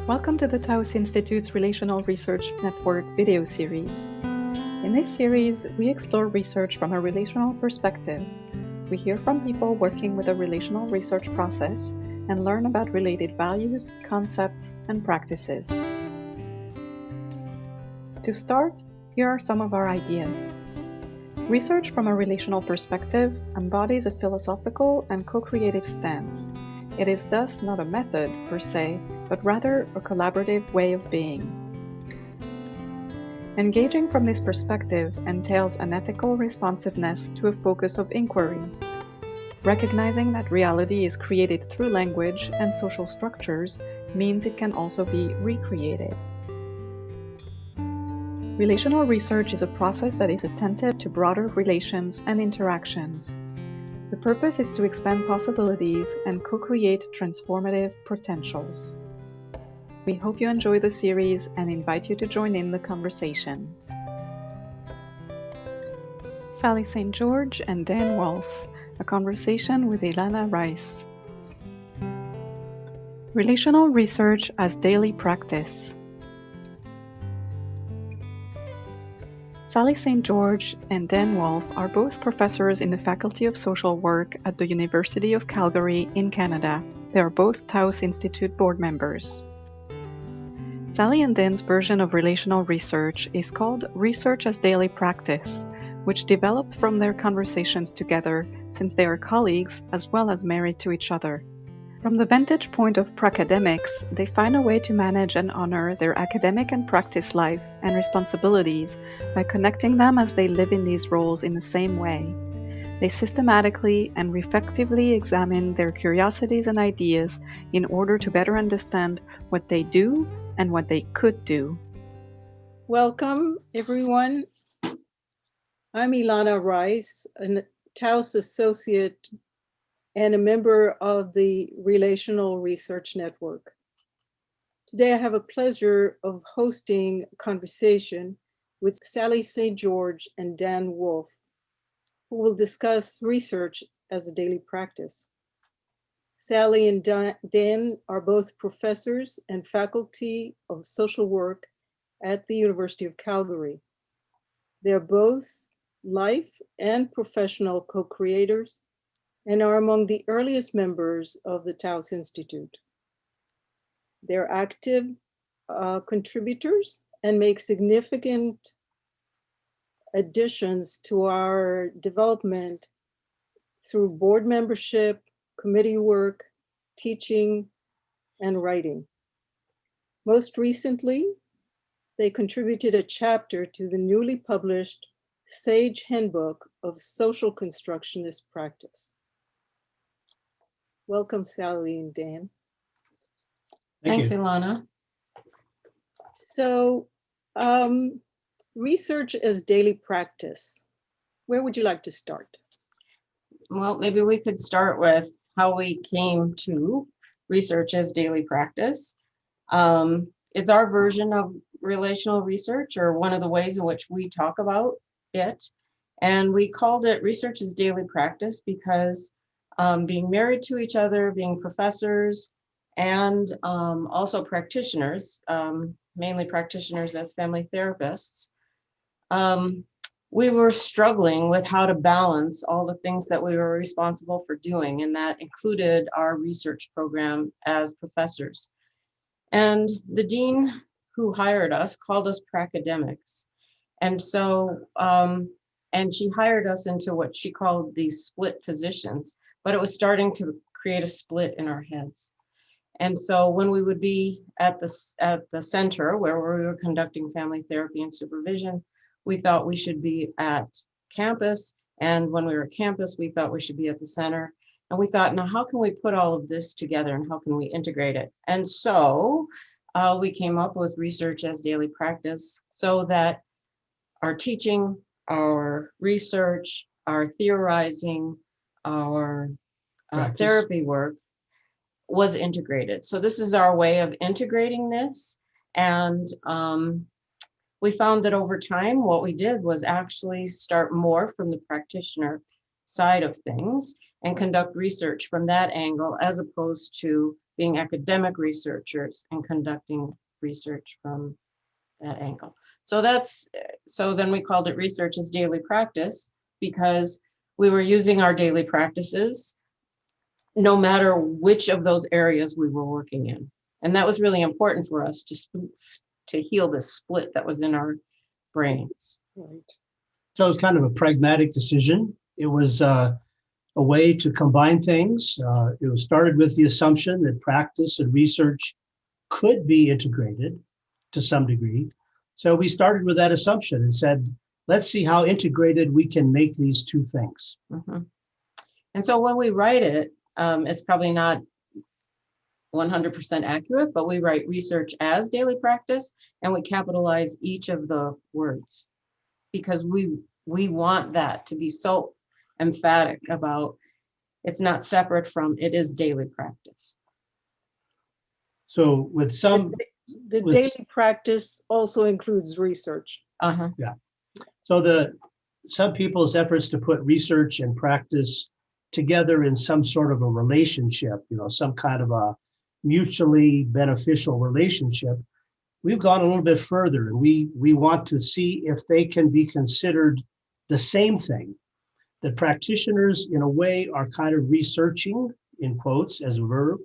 Welcome to the Taos Institute's Relational Research Network video series. In this series, we explore research from a relational perspective. We hear from people working with a relational research process and learn about related values, concepts, and practices. To start, here are some of our ideas. Research from a relational perspective embodies a philosophical and co-creative stance. It is thus not a method, per se, but rather a collaborative way of being. Engaging from this perspective entails an ethical responsiveness to a focus of inquiry. Recognizing that reality is created through language and social structures means it can also be recreated. Relational research is a process that is attentive to broader relations and interactions. The purpose is to expand possibilities and co-create transformative potentials. We hope you enjoy the series and invite you to join in the conversation. Sally St. George and Dan Wulff, a conversation with Ilana Rice. Relational research as daily practice. Sally St. George and Dan Wulff are both professors in the Faculty of Social Work at the University of Calgary in Canada. They are both Taos Institute board members. Sally and Dan's version of relational research is called Research as Daily Practice, which developed from their conversations together since they are colleagues as well as married to each other. From the vantage point of pracacademics, they find a way to manage and honor their academic and practice life and responsibilities by connecting them as they live in these roles in the same way. They systematically and reflectively examine their curiosities and ideas in order to better understand what they do and what they could do. Welcome, everyone. I'm Ilana Rice, a Taos associate and a member of the Relational Research Network. Today, I have a pleasure of hosting a conversation with Sally St. George and Dan Wulff, who will discuss research as a daily practice. Sally and Dan are both professors and faculty of social work at the University of Calgary. They're both life and professional co-creators and are among the earliest members of the Taos Institute. They're active contributors and make significant additions to our development through board membership, committee work, teaching, and writing. Most recently, they contributed a chapter to the newly published Sage Handbook of Social Constructionist Practice. Welcome, Sally and Dan. Thanks, Ilana. So, research as daily practice. Where would you like to start? Well, maybe we could start with how we came to research as daily practice. It's our version of relational research, or one of the ways in which we talk about it. And we called it research as daily practice because being married to each other, being professors, and also practitioners, mainly practitioners as family therapists, we were struggling with how to balance all the things that we were responsible for doing, and that included our research program as professors. And the dean who hired us called us pracacademics. And so, and she hired us into what she called these split positions, but it was starting to create a split in our heads. And so when we would be at the center where we were conducting family therapy and supervision, we thought we should be at campus. And when we were at campus, we thought we should be at the center. And we thought, now how can we put all of this together and how can we integrate it? And so we came up with research as daily practice so that our teaching, our research, our theorizing, our therapy work was integrated. So this is our way of integrating this. And we found that over time, what we did was actually start more from the practitioner side of things and conduct research from that angle, as opposed to being academic researchers and conducting research from that angle. So then we called it research as daily practice, because we were using our daily practices no matter which of those areas we were working in. And that was really important for us to heal this split that was in our brains. Right. So it was kind of a pragmatic decision. It was a way to combine things. It was started with the assumption that practice and research could be integrated to some degree. So we started with that assumption and said, let's see how integrated we can make these two things. Mm-hmm. And so when we write it, it's probably not 100% accurate, but we write research as daily practice, and we capitalize each of the words because we want that to be so emphatic about it's not separate from, it is daily practice. So with some... The daily practice also includes research. Uh-huh. Yeah. So some people's efforts to put research and practice together in some sort of a relationship, some kind of a mutually beneficial relationship, we've gone a little bit further, and we want to see if they can be considered the same thing. That practitioners, in a way, are kind of researching, in quotes, as a verb,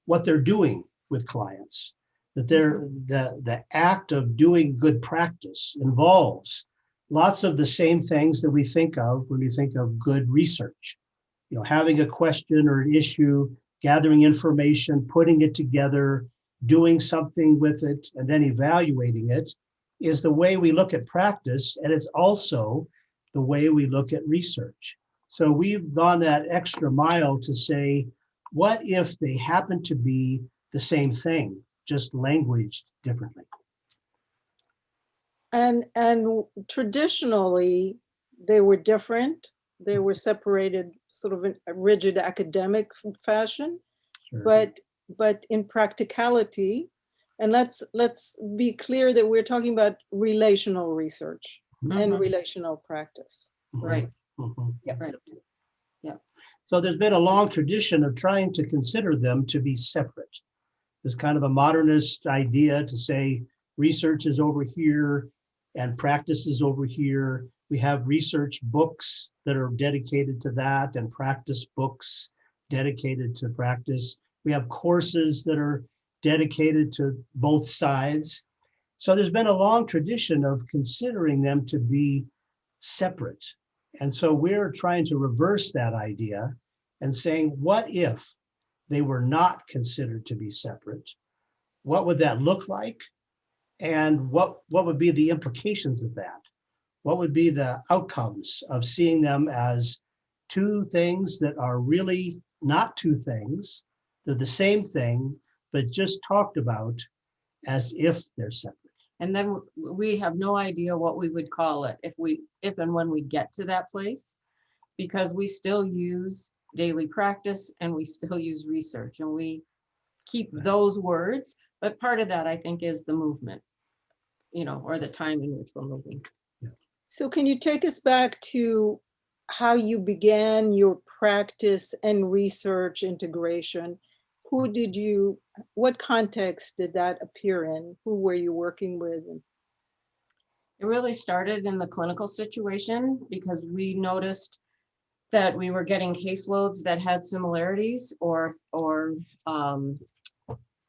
what they're doing with clients. That the act of doing good practice involves lots of the same things that we think of when we think of good research. Having a question or an issue, gathering information, putting it together, doing something with it, and then evaluating it is the way we look at practice, and it's also the way we look at research. So we've gone that extra mile to say, what if they happen to be the same thing, just languaged differently? And traditionally, they were different. They were separated sort of in a rigid academic fashion, Sure. but in practicality, and let's be clear that we're talking about relational research and relational practice. Right. Mhm. Yeah. Right. So there's been a long tradition of trying to consider them to be separate. There's kind of a modernist idea to say research is over here and practice is over here. We have research books that are dedicated to that and practice books dedicated to practice. We have courses that are dedicated to both sides. So there's been a long tradition of considering them to be separate. And so we're trying to reverse that idea and saying, what if they were not considered to be separate? What would that look like? And what would be the implications of that? What would be the outcomes of seeing them as two things that are really not two things? They're the same thing, but just talked about as if they're separate. And then we have no idea what we would call it if and when we get to that place, because we still use daily practice and we still use research and we keep those words. But part of that, I think, is the movement, or the time in which we're moving. So can you take us back to how you began your practice and research integration? What context did that appear in? Who were you working with? It really started in the clinical situation because we noticed that we were getting caseloads that had similarities or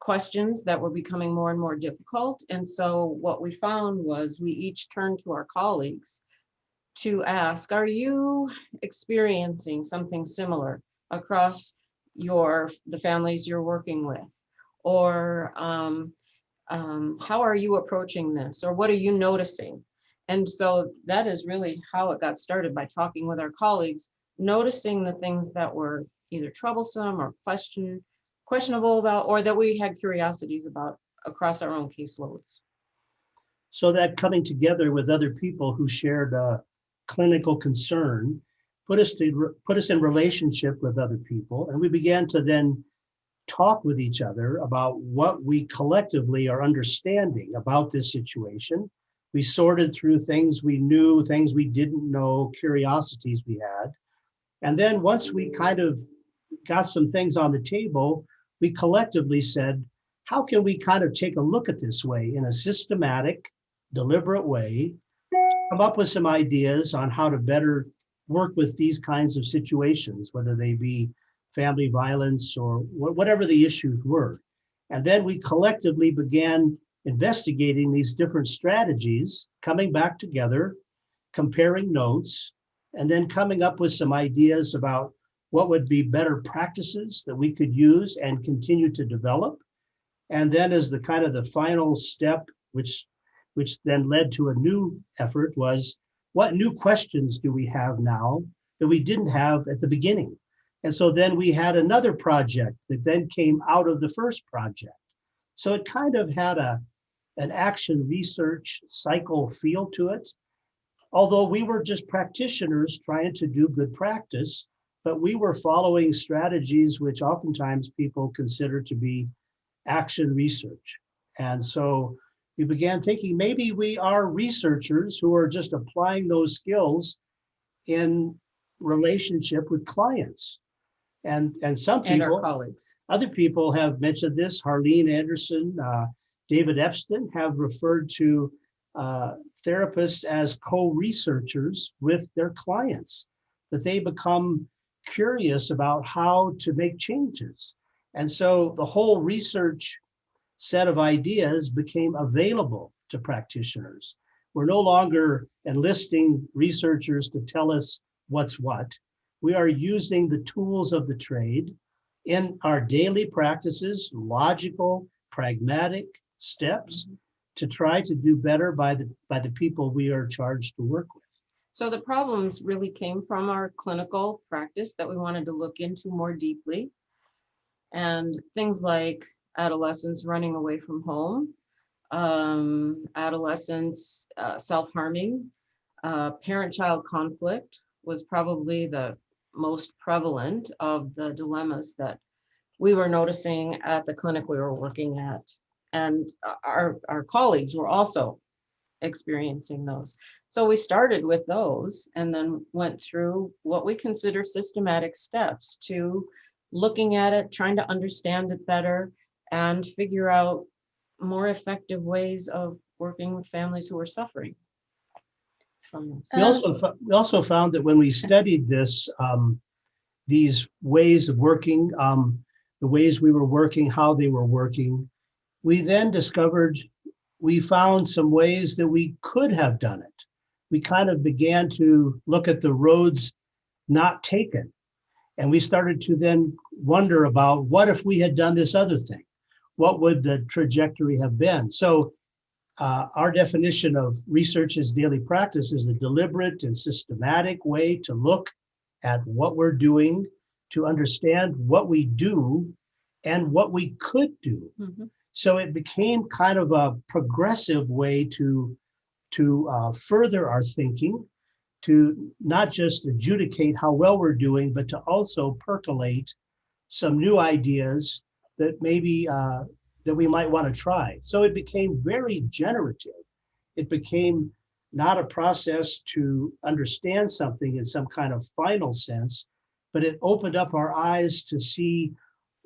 questions that were becoming more and more difficult. And so what we found was we each turned to our colleagues to ask, are you experiencing something similar across the families you're working with? Or how are you approaching this? Or what are you noticing? And so that is really how it got started, by talking with our colleagues, noticing the things that were either troublesome or questionable about, or that we had curiosities about across our own caseloads. So that coming together with other people who shared a clinical concern put us in relationship with other people, and we began to then talk with each other about what we collectively are understanding about this situation. We sorted through things we knew, things we didn't know, curiosities we had. And then once we kind of got some things on the table, we collectively said, how can we kind of take a look at this way in a systematic, deliberate way, come up with some ideas on how to better work with these kinds of situations, whether they be family violence or whatever the issues were. And then we collectively began investigating these different strategies, coming back together, comparing notes, and then coming up with some ideas about what would be better practices that we could use and continue to develop. And then as the kind of the final step, which then led to a new effort, was what new questions do we have now that we didn't have at the beginning? And so then we had another project that then came out of the first project. So it kind of had an action research cycle feel to it. Although we were just practitioners trying to do good practice, but we were following strategies which oftentimes people consider to be action research. And so we began thinking maybe we are researchers who are just applying those skills in relationship with clients. And some And our people, colleagues. other people have mentioned this. Harleen Anderson, David Epstein have referred to therapists as co-researchers with their clients, that they become curious about how to make changes. And so the whole research set of ideas became available to practitioners. We're no longer enlisting researchers to tell us what's what. We are using the tools of the trade in our daily practices, logical, pragmatic steps to try to do better by the people we are charged to work with. So the problems really came from our clinical practice that we wanted to look into more deeply. And things like adolescents running away from home, adolescents self-harming, parent-child conflict was probably the most prevalent of the dilemmas that we were noticing at the clinic we were working at. And our colleagues were also experiencing those. So we started with those and then went through what we consider systematic steps to looking at it, trying to understand it better, and figure out more effective ways of working with families who are suffering from this. We also found that when we studied this, these ways of working, the ways we were working, how they were working, we then discovered we found some ways that we could have done it. We kind of began to look at the roads not taken. And we started to then wonder about what if we had done this other thing? What would the trajectory have been? So our definition of research as daily practice is a deliberate and systematic way to look at what we're doing, to understand what we do and what we could do. Mm-hmm. So it became kind of a progressive way to further our thinking, to not just adjudicate how well we're doing, but to also percolate some new ideas that maybe that we might want to try. So it became very generative. It became not a process to understand something in some kind of final sense, but it opened up our eyes to see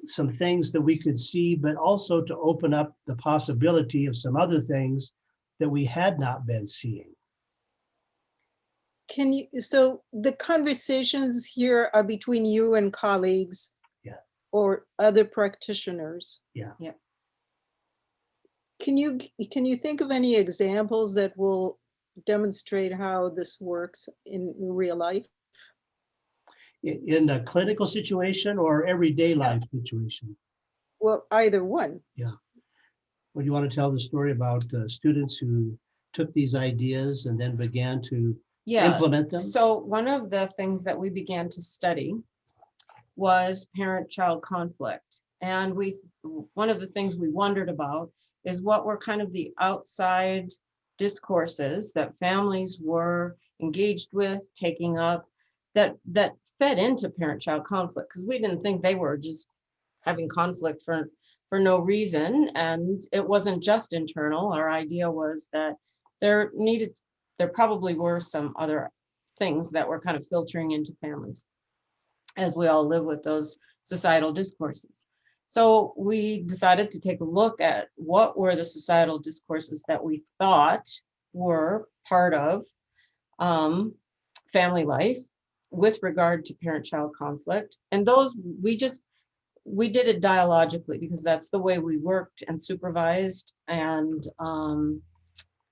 some things that we could see, but also to open up the possibility of some other things that we had not been seeing. So the conversations here are between you and colleagues, yeah, or other practitioners? Yeah. Yeah. Can you think of any examples that will demonstrate how this works in real life? In a clinical situation or everyday life situation? Well, either one. Yeah. Well, you want to tell the story about students who took these ideas and then began to implement them? So one of the things that we began to study was parent-child conflict. And one of the things we wondered about is what were kind of the outside discourses that families were engaged with, taking up, that fed into parent-child conflict, because we didn't think they were just having conflict for no reason. And it wasn't just internal. Our idea was that there probably were some other things that were kind of filtering into families as we all live with those societal discourses. So we decided to take a look at what were the societal discourses that we thought were part of family life with regard to parent-child conflict. And those we did it dialogically because that's the way we worked and supervised. And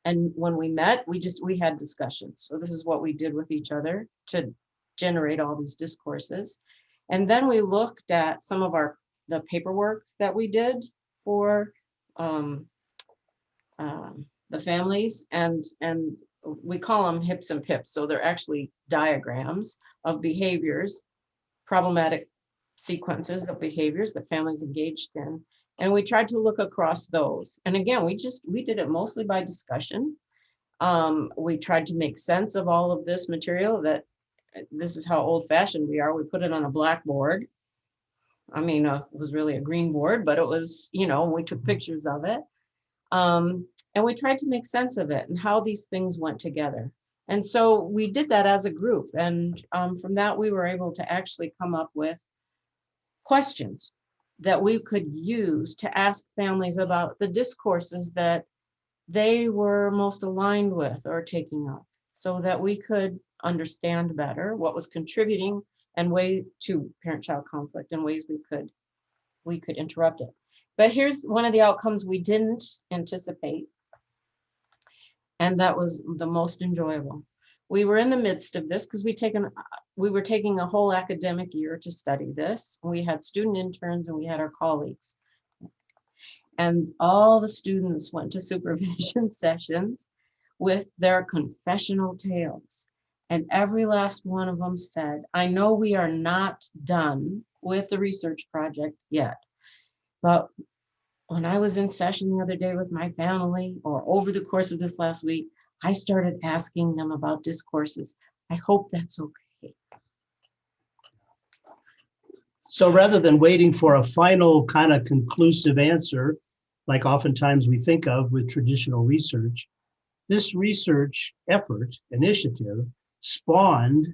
when we met, we had discussions. So this is what we did with each other to generate all these discourses. And then we looked at some of the paperwork that we did for the families, and we call them hips and pips. So they're actually diagrams of behaviors, problematic sequences of behaviors that families engaged in. And we tried to look across those. And again, we did it mostly by discussion. We tried to make sense of all of this material. That this is how old fashioned we are. We put it on a blackboard. I mean, it was really a green board, but it was, we took pictures of it. And we tried to make sense of it and how these things went together. And so we did that as a group. And from that, we were able to actually come up with questions that we could use to ask families about the discourses that they were most aligned with or taking up, so that we could understand better what was contributing and way to parent-child conflict and ways we could interrupt it. But here's one of the outcomes we didn't anticipate, and that was the most enjoyable. We were in the midst of this because we were taking a whole academic year to study this. We had student interns and we had our colleagues. And all the students went to supervision sessions with their confessional tales. And every last one of them said, I know we are not done with the research project yet, but when I was in session the other day with my family, or over the course of this last week, I started asking them about discourses. I hope that's okay. So rather than waiting for a final kind of conclusive answer, like oftentimes we think of with traditional research, this research effort, initiative, spawned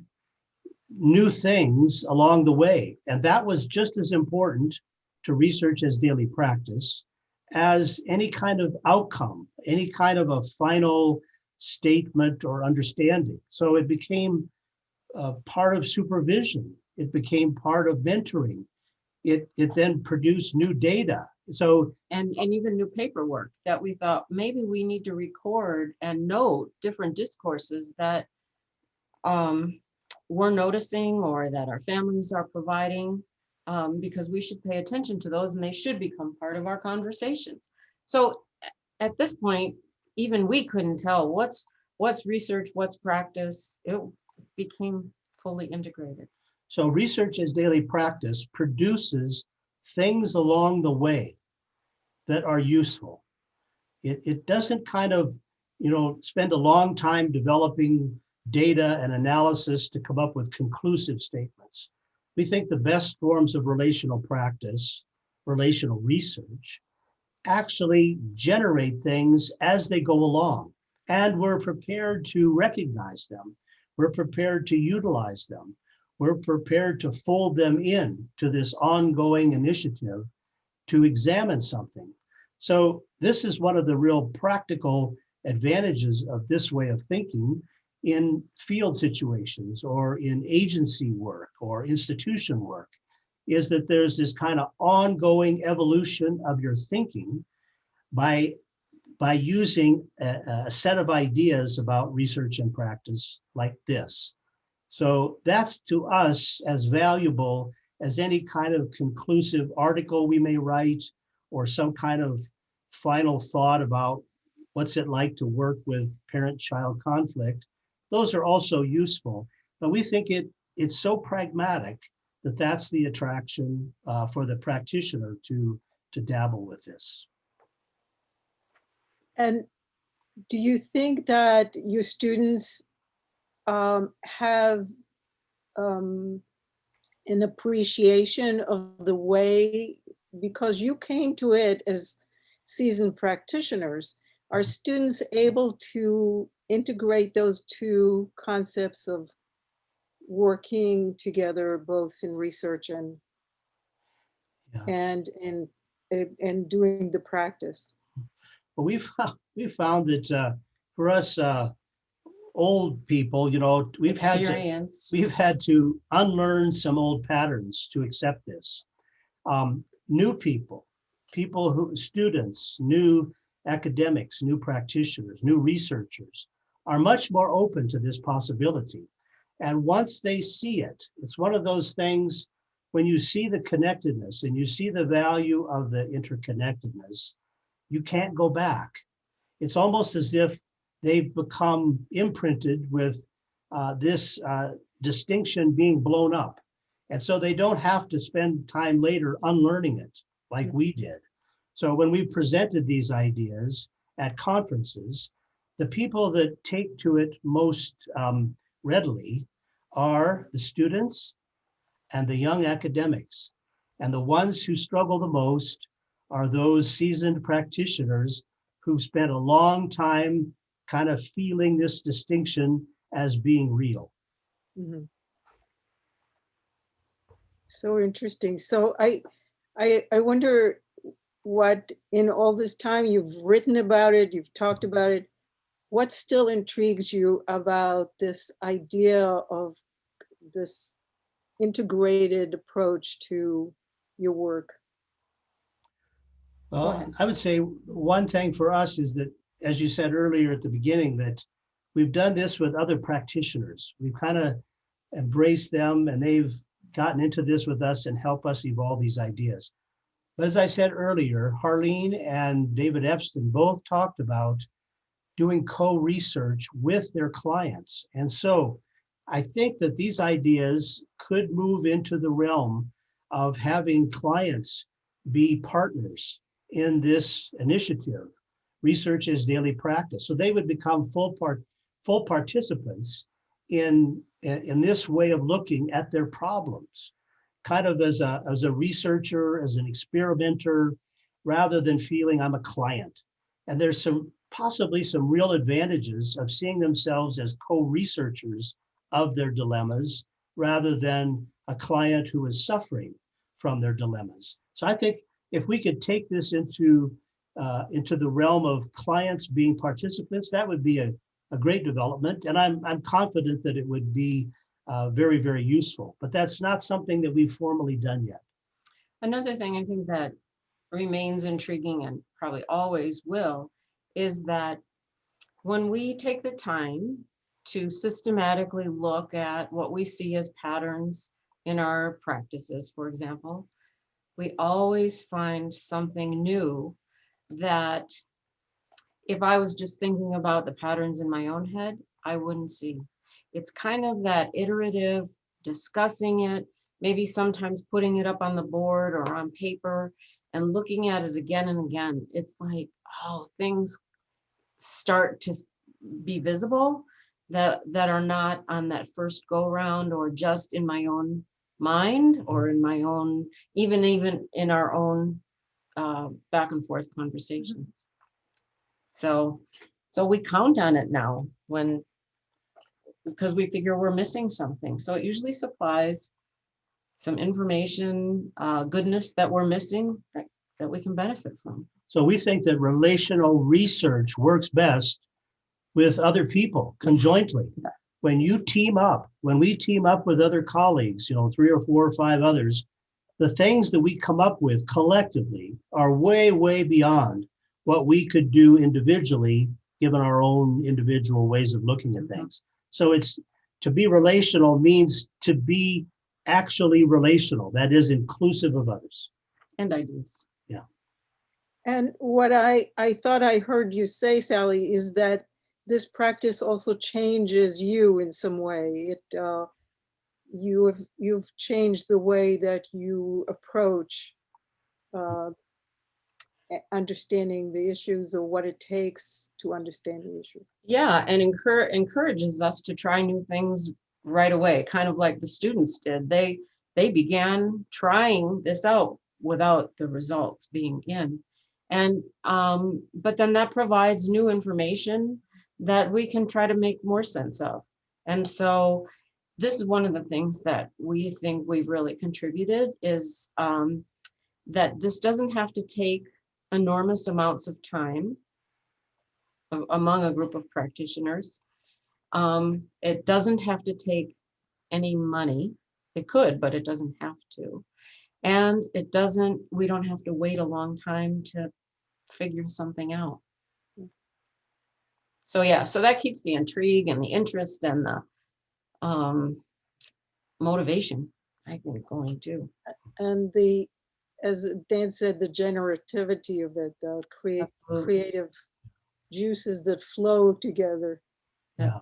new things along the way. And that was just as important to research as daily practice as any kind of outcome, any kind of a final statement or understanding. So it became part of supervision. It became part of mentoring. It then produced new data. So and even new paperwork that we thought maybe we need to record and note different discourses that we're noticing or that our families are providing, because we should pay attention to those and they should become part of our conversations. So at this point, even we couldn't tell what's research, what's practice. It became fully integrated. So research as daily practice produces things along the way that are useful. It doesn't kind of, spend a long time developing data and analysis to come up with conclusive statements. We think the best forms of relational practice, relational research, actually generate things as they go along. And we're prepared to recognize them. We're prepared to utilize them. We're prepared to fold them in to this ongoing initiative to examine something. So this is one of the real practical advantages of this way of thinking in field situations or in agency work or institution work, is that there's this kind of ongoing evolution of your thinking by using a set of ideas about research and practice like this. So that's to us as valuable as any kind of conclusive article we may write or some kind of final thought about what's it like to work with parent-child conflict. Those are also useful, but we think it's so pragmatic that that's the attraction for the practitioner to dabble with this. And do you think that your students have an appreciation of the way, because you came to it as seasoned practitioners, are students able to integrate those two concepts of working together both in research and Yeah. and doing the practice. But we found that for us old people, we've had to unlearn some old patterns to accept this. New people students, new academics, new practitioners, new researchers are much more open to this possibility. And once they see it, it's one of those things, when you see the connectedness and you see the value of the interconnectedness, you can't go back. It's almost as if they've become imprinted with this distinction being blown up. And so they don't have to spend time later unlearning it like we did. So when we presented these ideas at conferences, the people that take to it most readily are the students and the young academics. And the ones who struggle the most are those seasoned practitioners who've spent a long time kind of feeling this distinction as being real. Mm-hmm. So interesting. So I wonder what, in all this time you've written about it, you've talked about it, what still intrigues you about this idea of this integrated approach to your work? Well, I would say one thing for us is that, as you said earlier at the beginning, that we've done this with other practitioners. We've kind of embraced them and they've gotten into this with us and help us evolve these ideas. But as I said earlier, Harleen and David Epstein both talked about doing co-research with their clients. And so I think that these ideas could move into the realm of having clients be partners in this initiative, research as daily practice. So they would become full participants in this way of looking at their problems, kind of as a researcher, as an experimenter, rather than feeling I'm a client. And there's possibly some real advantages of seeing themselves as co-researchers of their dilemmas, rather than a client who is suffering from their dilemmas. So I think if we could take this into the realm of clients being participants, that would be a great development. And I'm confident that it would be very, very useful. But that's not something that we've formally done yet. Another thing I think that remains intriguing and probably always will is that when we take the time to systematically look at what we see as patterns in our practices, for example, we always find something new that if I was just thinking about the patterns in my own head, I wouldn't see. It's kind of that iterative, discussing it, maybe sometimes putting it up on the board or on paper and looking at it again and again. It's like, oh, things start to be visible that are not on that first go round or just in my own mind or in my own, even in our own back and forth conversations. So we count on it now because we figure we're missing something. So it usually supplies some information, goodness that we're missing that we can benefit from. So we think that relational research works best with other people conjointly. When we team up with other colleagues, 3 or 4 or 5 others, the things that we come up with collectively are way, way beyond what we could do individually, given our own individual ways of looking at things. So to be relational means to be actually relational, that is inclusive of others. And ideas. Yeah. And what I thought I heard you say, Sally, is that this practice also changes you in some way. You've changed the way that you approach understanding the issues or what it takes to understand the issues. Yeah, and encourages us to try new things right away, kind of like the students did. They began trying this out without the results being in. And but then that provides new information that we can try to make more sense of. And so this is one of the things that we think we've really contributed is that this doesn't have to take enormous amounts of time among a group of practitioners. It doesn't have to take any money. It could, but it doesn't have to. And we don't have to wait a long time to figure something out. So yeah, so that keeps the intrigue and the interest and the motivation, I think, going too. And as Dan said, the generativity of it, the creative juices that flow together. Yeah.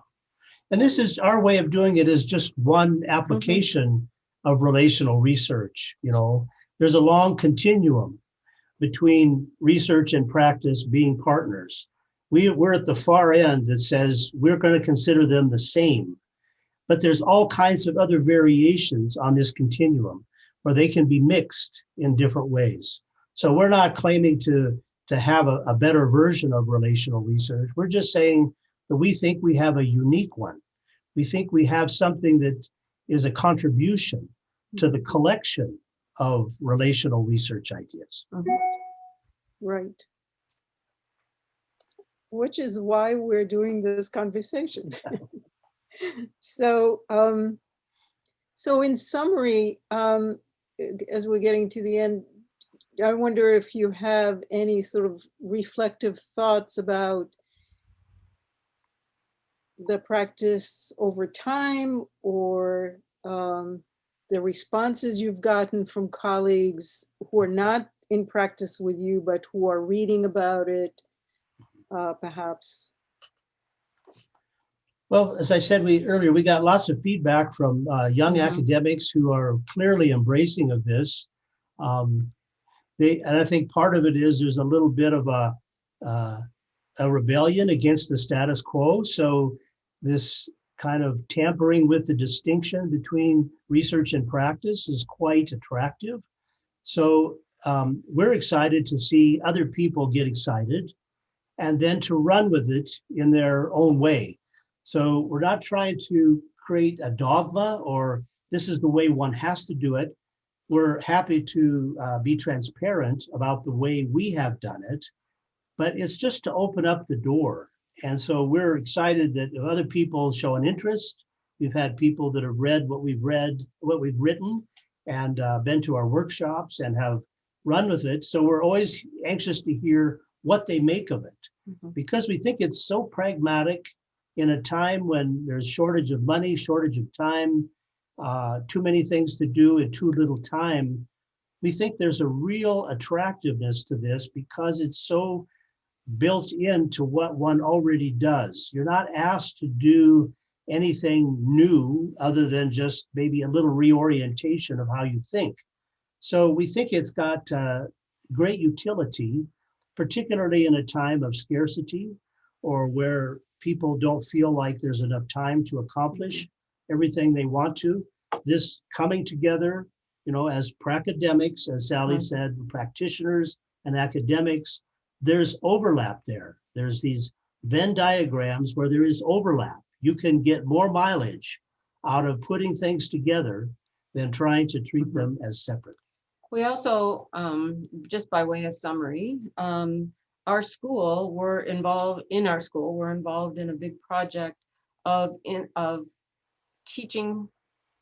And this is our way of doing it, is just one application of relational research. You know, there's a long continuum between research and practice being partners. We're at the far end that says we're going to consider them the same, but there's all kinds of other variations on this continuum where they can be mixed in different ways. So we're not claiming to have a better version of relational research. We're just saying that we think we have a unique one. We think we have something that is a contribution to the collection of relational research ideas. Right. Which is why we're doing this conversation. So, so in summary, as we're getting to the end, I wonder if you have any sort of reflective thoughts about the practice over time, or the responses you've gotten from colleagues who are not in practice with you, but who are reading about it, perhaps. Well, as I said earlier, we got lots of feedback from young academics who are clearly embracing of this. And I think part of it is there's a little bit of a rebellion against the status quo. So this kind of tampering with the distinction between research and practice is quite attractive. So we're excited to see other people get excited and then to run with it in their own way. So we're not trying to create a dogma or this is the way one has to do it. We're happy to be transparent about the way we have done it, but it's just to open up the door. And so we're excited that if other people show an interest, we've had people that have read, what we've written, and been to our workshops and have run with it. So we're always anxious to hear what they make of it, because we think it's so pragmatic in a time when there's shortage of money, shortage of time, too many things to do in too little time. We think there's a real attractiveness to this because it's so built into what one already does. You're not asked to do anything new other than just maybe a little reorientation of how you think. So we think it's got great utility, particularly in a time of scarcity or where people don't feel like there's enough time to accomplish everything they want to. This coming together, you know, as pracacademics, as Sally said, practitioners and academics, there's overlap there. There's these Venn diagrams where there is overlap. You can get more mileage out of putting things together than trying to treat them as separate. We also, just by way of summary, our school, we're involved in a big project of teaching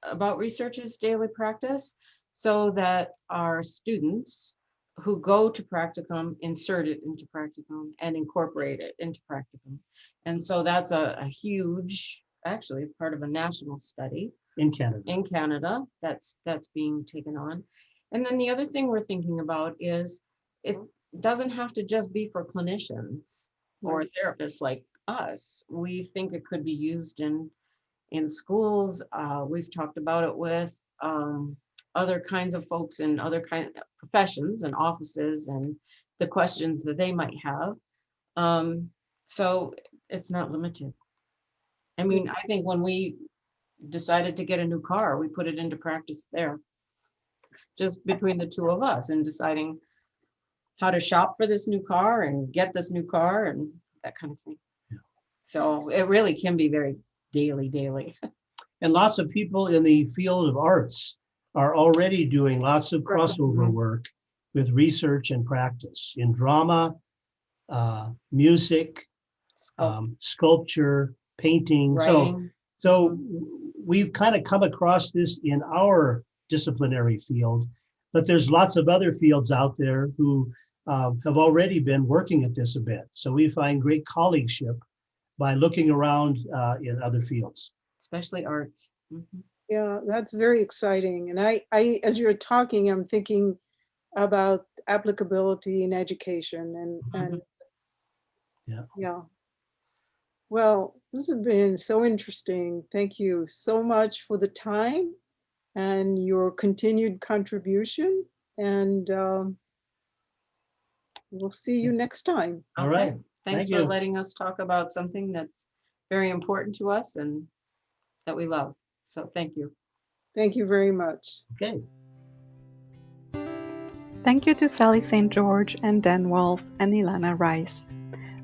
about research's daily practice so that our students who go to practicum insert it into practicum and incorporate it into practicum. And so that's a huge, actually it's part of a national study in Canada that's being taken on. And then the other thing we're thinking about is it doesn't have to just be for clinicians or therapists like us. We think it could be used in schools. We've talked about it with other kinds of folks in other kind of professions and offices and the questions that they might have. So it's not limited. I mean, I think when we decided to get a new car, we put it into practice there, just between the two of us and deciding how to shop for this new car and get this new car and that kind of thing. Yeah. So it really can be very daily. And lots of people in the field of arts are already doing lots of crossover work with research and practice in drama, music, sculpture, painting. Writing. So we've kind of come across this in our disciplinary field, but there's lots of other fields out there who have already been working at this a bit. So we find great colleagueship by looking around in other fields. Especially arts. Mhm. Yeah, that's very exciting. And I, as you're talking, I'm thinking about applicability in education and Yeah. yeah. Well, this has been so interesting. Thank you so much for the time and your continued contribution. And we'll see you next time. All Okay. right. Thanks Thank for you. letting us talk about something that's very important to us and that we love. So thank you. Thank you very much. Okay. Thank you to Sally St. George and Dan Wulff and Ilana Rice.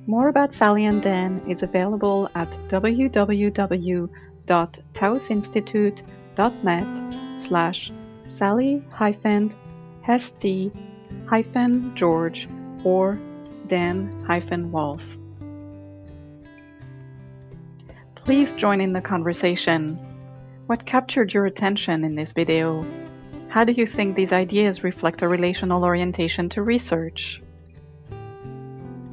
More about Sally and Dan is available at www.towsinstitute.net/Sally-Hest-George or Dan-Wulff. Please join in the conversation. What captured your attention in this video? How do you think these ideas reflect a relational orientation to research?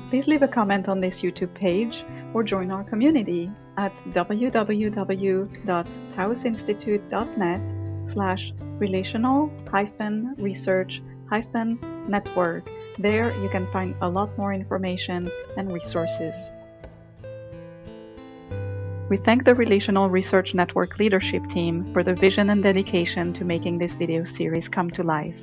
Please leave a comment on this YouTube page or join our community at www.towsinstitute.net/relational-research-network. There you can find a lot more information and resources. We thank the Relational Research Network leadership team for the vision and dedication to making this video series come to life.